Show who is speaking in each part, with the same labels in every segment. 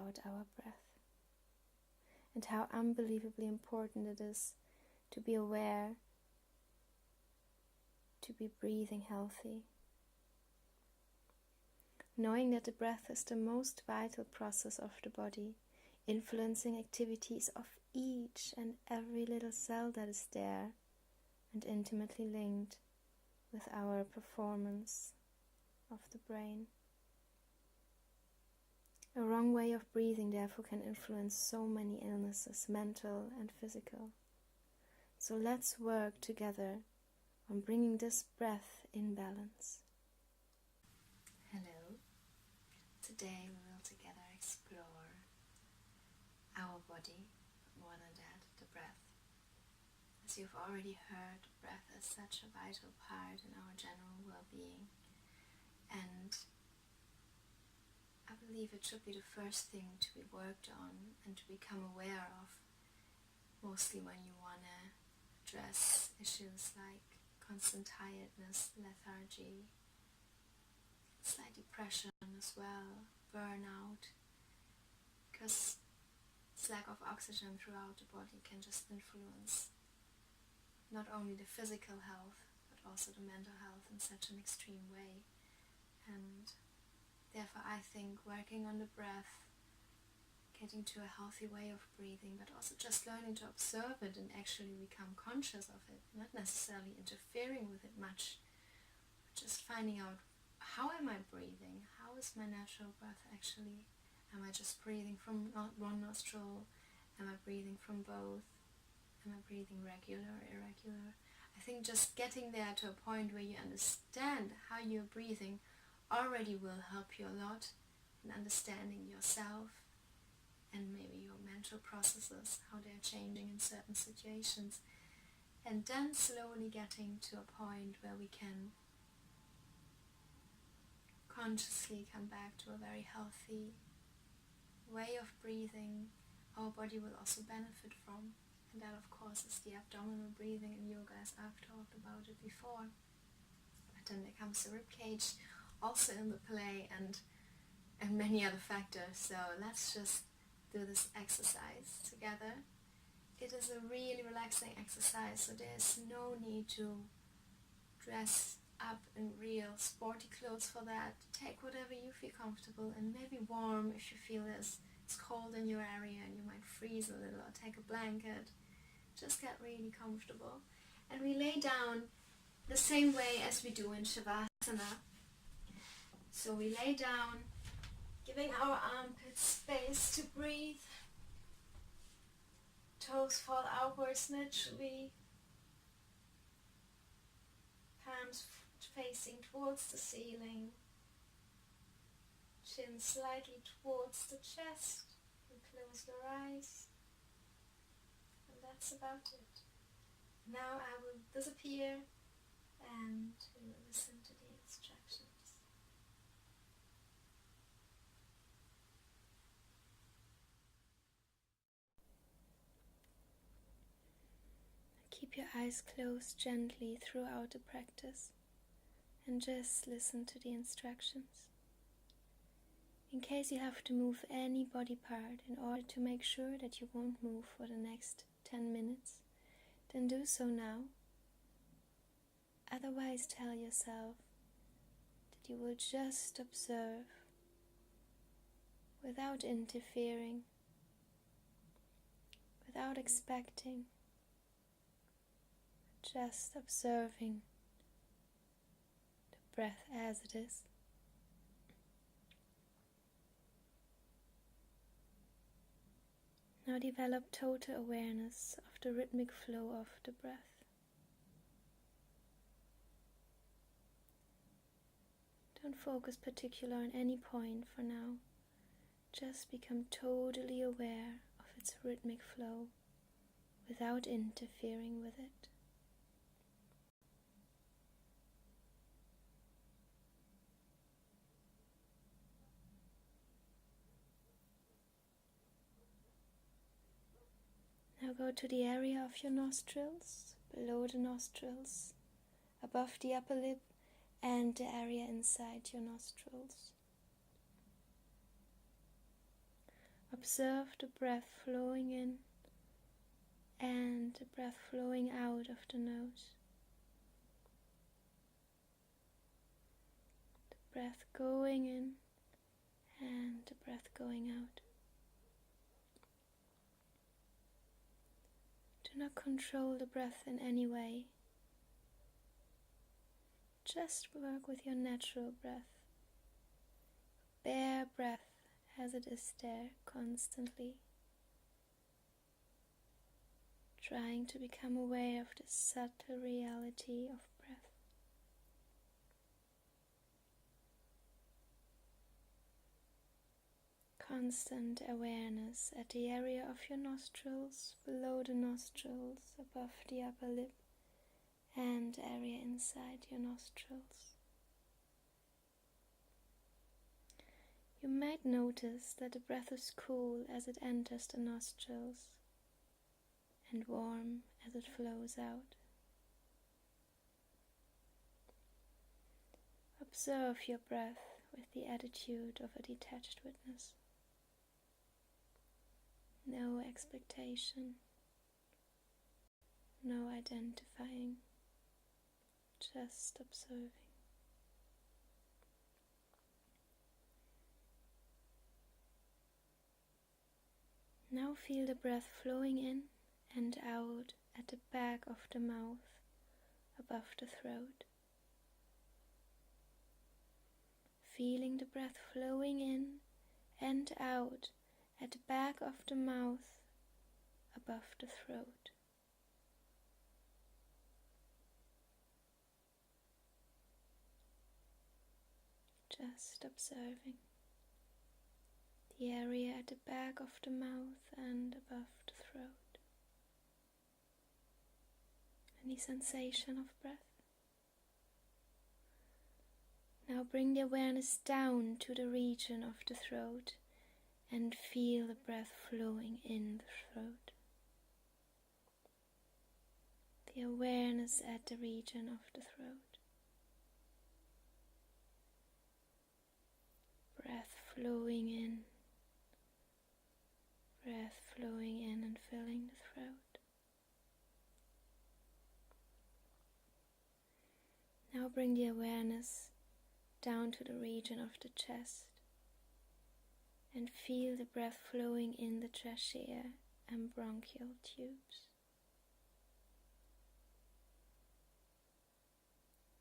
Speaker 1: about our breath and how unbelievably important it is to be aware, to be breathing healthy. Knowing that the breath is the most vital process of the body, influencing activities of each and every little cell that is there, and intimately linked with our performance of the brain. A wrong way of breathing therefore can influence so many illnesses, mental and physical. So let's work together on bringing this breath in balance. Hello. Today we will together explore our body, but more than that, the breath. As you've already heard, breath is such a vital part in our general well-being, and I believe it should be the first thing to be worked on and to become aware of, mostly when you want to address issues like constant tiredness, lethargy, slight depression as well, burnout, because this lack of oxygen throughout the body can just influence not only the physical health, but also the mental health in such an extreme way. And therefore I think working on the breath, getting to a healthy way of breathing, but also just learning to observe it and actually become conscious of it, not necessarily interfering with it much, but just finding out, how am I breathing? How is my natural breath actually? Am I just breathing from one nostril? Am I breathing from both? Am I breathing regular, irregular? I think just getting there to a point where you understand how you're breathing already will help you a lot in understanding yourself and maybe your mental processes, how they're changing in certain situations. And then slowly getting to a point where we can consciously come back to a very healthy way of breathing our body will also benefit from. And that of course is the abdominal breathing in yoga, as I've talked about it before. But then there comes the ribcage also in the play, and many other factors. So let's just do this exercise together. It is a really relaxing exercise, so there's no need to dress up in real sporty clothes for that. Take whatever you feel comfortable in, maybe warm if you feel it's cold in your area and you might freeze a little, or take a blanket. Just get really comfortable. And we lay down the same way as we do in Shavasana. So we lay down, giving our armpits space to breathe. Toes fall outwards naturally. Palms facing towards the ceiling. Chin slightly towards the chest. And close your eyes. And that's about it. Now I will disappear and we will listen to the instructions. Keep your eyes closed gently throughout the practice and just listen to the instructions. In case you have to move any body part in order to make sure that you won't move for the next 10 minutes, then do so now. Otherwise, tell yourself that you will just observe without interfering, without expecting, just observing the breath as it is. Now develop total awareness of the rhythmic flow of the breath. Don't focus particularly on any point for now. Just become totally aware of its rhythmic flow without interfering with it. Now go to the area of your nostrils, below the nostrils, above the upper lip, and the area inside your nostrils. Observe the breath flowing in and the breath flowing out of the nose. The breath going in and the breath going out. Do not control the breath in any way. Just work with your natural breath. Bare breath as it is there constantly. Trying to become aware of the subtle reality of breath. Constant awareness at the area of your nostrils, below the nostrils, above the upper lip, and area inside your nostrils. You might notice that the breath is cool as it enters the nostrils and warm as it flows out. Observe your breath with the attitude of a detached witness. No expectation, no identifying, just observing. Now feel the breath flowing in and out at the back of the mouth, above the throat. Feeling the breath flowing in and out at the back of the mouth, above the throat. Just observing the area at the back of the mouth and above the throat. Any sensation of breath? Now bring the awareness down to the region of the throat and feel the breath flowing in the throat. The awareness at the region of the throat. Breath flowing in. Breath flowing in and filling the throat. Now bring the awareness down to the region of the chest and feel the breath flowing in the trachea and bronchial tubes.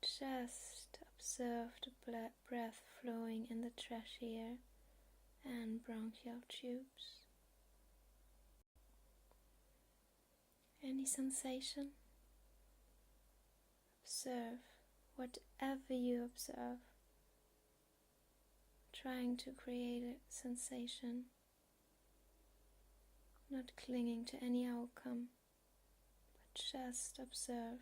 Speaker 1: Just observe the breath flowing in the trachea and bronchial tubes. Any sensation? Observe whatever you observe, trying to create a sensation, not clinging to any outcome, but just observe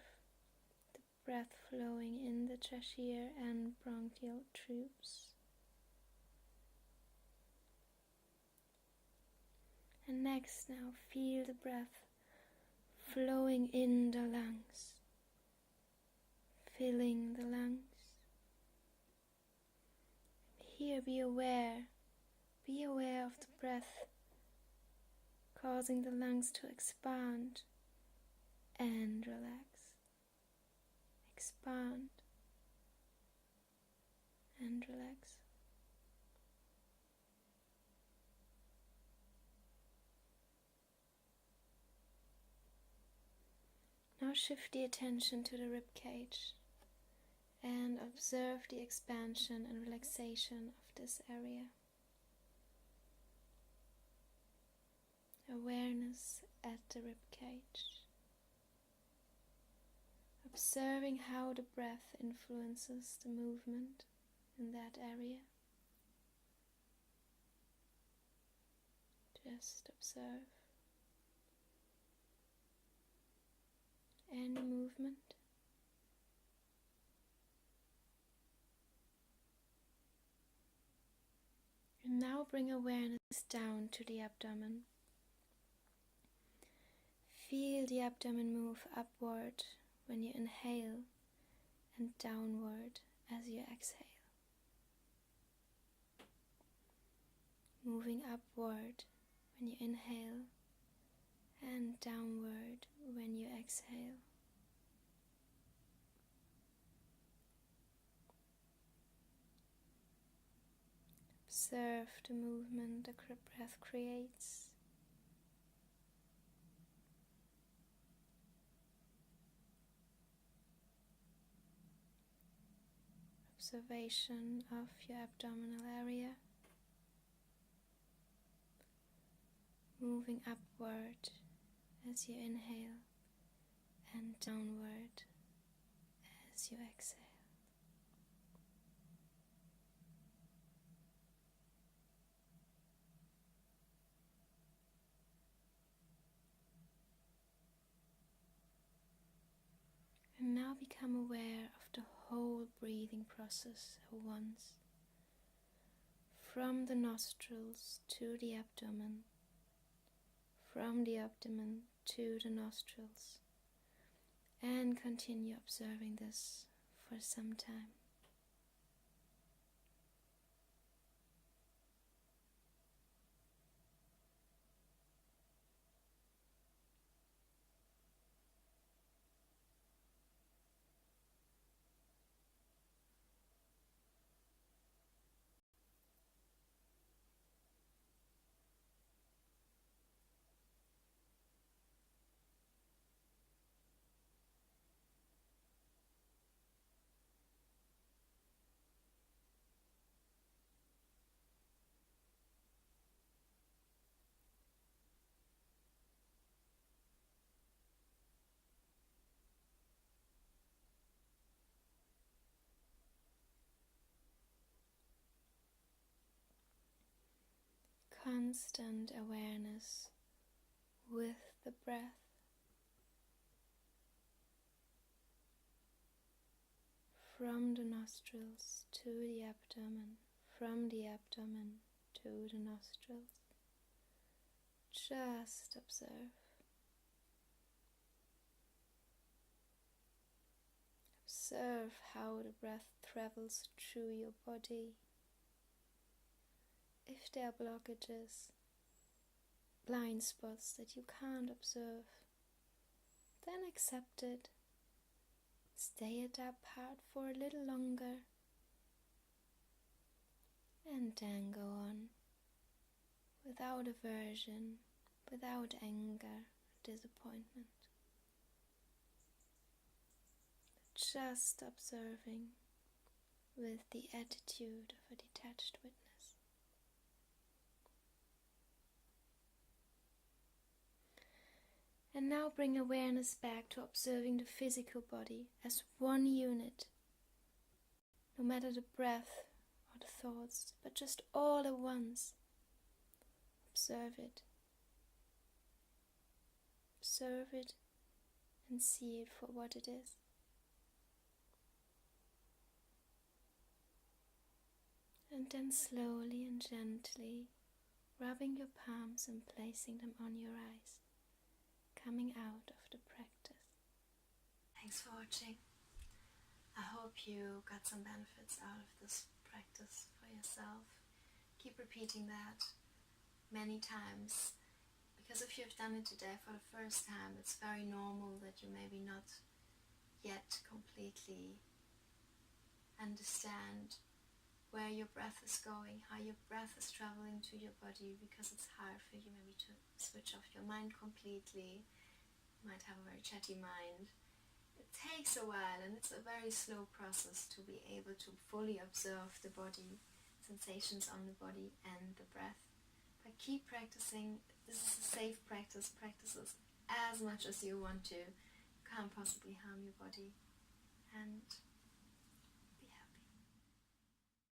Speaker 1: the breath flowing in the trachea and bronchial tubes. And next, now feel the breath flowing in the lungs, filling the lungs. Here be aware of the breath causing the lungs to expand and relax. Expand and relax. Now shift the attention to the rib cage and observe the expansion and relaxation of this area. Awareness at the rib cage. Observing how the breath influences the movement in that area. Just observe any movement. And now bring awareness down to the abdomen. Feel the abdomen move upward when you inhale and downward as you exhale. Moving upward when you inhale and downward when you exhale. Observe the movement the breath creates. Observation of your abdominal area, moving upward as you inhale and downward as you exhale. And now become aware of the whole breathing process at once, from the nostrils to the abdomen, from the abdomen to the nostrils, and continue observing this for some time. Constant awareness with the breath, from the nostrils to the abdomen, from the abdomen to the nostrils. Just observe. Observe how the breath travels through your body. If there are blockages, blind spots that you can't observe, then accept it. Stay at that part for a little longer, and then go on, without aversion, without anger, disappointment. Just observing with the attitude of a detached witness. And now bring awareness back to observing the physical body as one unit. No matter the breath or the thoughts, but just all at once. Observe it. Observe it and see it for what it is. And then slowly and gently rubbing your palms and placing them on your eyes, coming out of the practice. Thanks for watching. I hope you got some benefits out of this practice for yourself. Keep repeating that many times, because if you've done it today for the first time, it's very normal that you maybe not yet completely understand where your breath is going, how your breath is traveling to your body, because it's hard for you maybe to switch off your mind completely. You might have a very chatty mind. It takes a while, and it's a very slow process to be able to fully observe the body, sensations on the body and the breath. But keep practicing. This is a safe practice. Practice as much as you want to. You can't possibly harm your body. And